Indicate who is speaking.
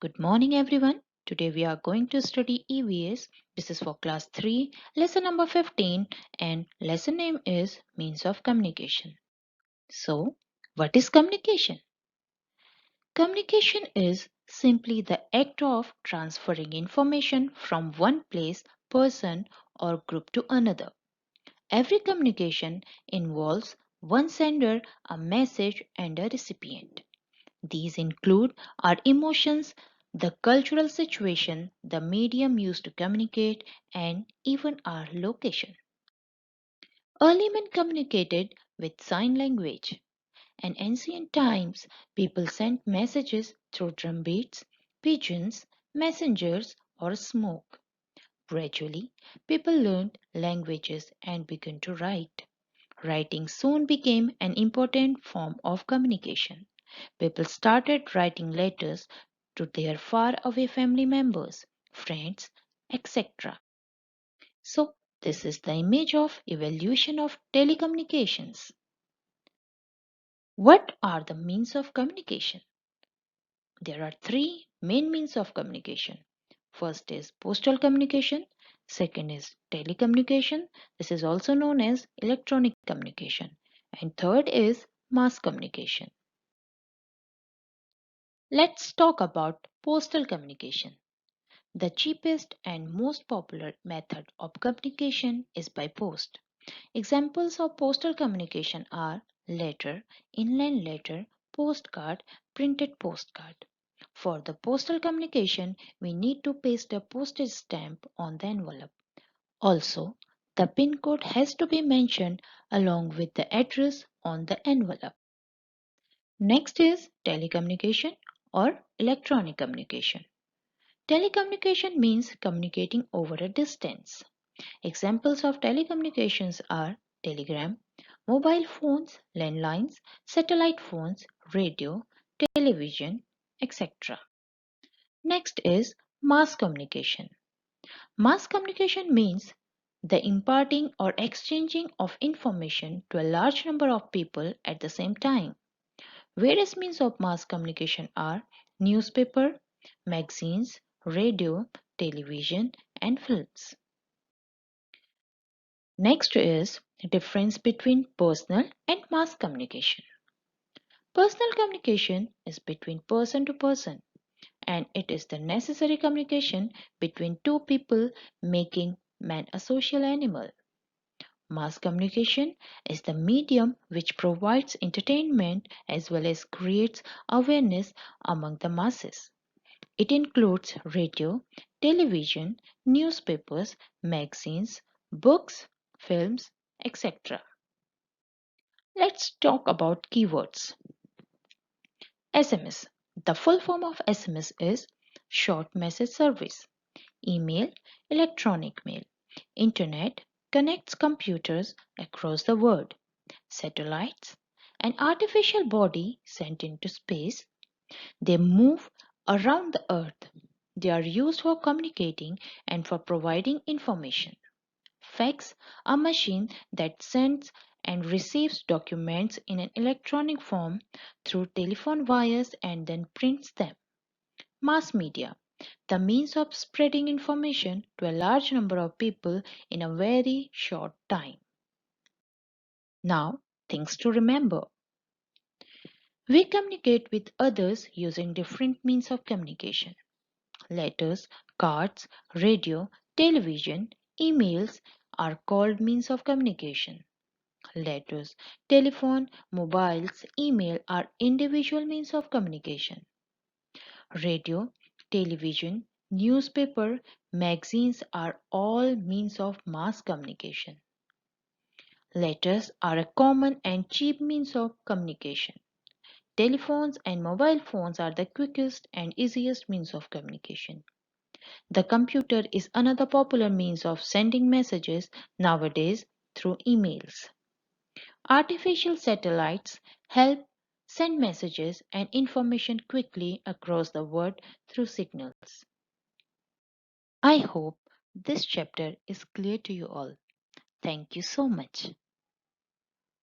Speaker 1: Good morning, everyone. Today we are going to study EVS. This is for class 3, lesson number 15, and lesson name is Means of Communication. So, what is communication? Communication is simply the act of transferring information from one place, person, or group to another. Every communication involves one sender, a message, and a recipient. These include our emotions, the cultural situation, the medium used to communicate, and even our location. Early men communicated with sign language. In ancient times, people sent messages through drumbeats, pigeons, messengers, or smoke. Gradually, people learned languages and began to write. Writing soon became an important form of communication. People started writing letters to their far away family members, friends, etc. So, this is the image of evolution of telecommunications. What are the means of communication? There are three main means of communication. First is postal communication, second is telecommunication, this is also known as electronic communication, and third is mass communication. Let's talk about postal communication. The cheapest and most popular method of communication is by post. Examples of postal communication are letter, inland letter, postcard, printed postcard. For the postal communication, we need to paste a postage stamp on the envelope. Also, the PIN code has to be mentioned along with the address on the envelope. Next is telecommunication or electronic communication. Telecommunication means communicating over a distance. Examples of telecommunications are telegram, mobile phones, landlines, satellite phones, radio, television, etc. Next is mass communication. Mass communication means the imparting or exchanging of information to a large number of people at the same time. Various means of mass communication are newspaper, magazines, radio, television, and films. Next is difference between personal and mass communication. Personal communication is between person to person, and it is the necessary communication between two people, making man a social animal. Mass communication is the medium which provides entertainment as well as creates awareness among the masses. It includes radio, television, newspapers, magazines, books, films, etc. Let's talk about keywords. SMS. The full form of SMS is Short Message Service. Email, electronic mail. Internet connects computers across the world. Satellites, an artificial body sent into space. They move around the earth. They are used for communicating and for providing information. Fax, a machine that sends and receives documents in an electronic form through telephone wires and then prints them. Mass media, the means of spreading information to a large number of people in a very short time. Now, things to remember. We communicate with others using different means of communication. Letters, cards, radio, television, emails are called means of communication. Letters, telephone, mobiles, email are individual means of communication. Radio, television, newspaper, magazines are all means of mass communication. Letters are a common and cheap means of communication. Telephones and mobile phones are the quickest and easiest means of communication. The computer is another popular means of sending messages nowadays through emails. Artificial satellites help send messages and information quickly across the world through signals. I hope this chapter is clear to you all. Thank you so much.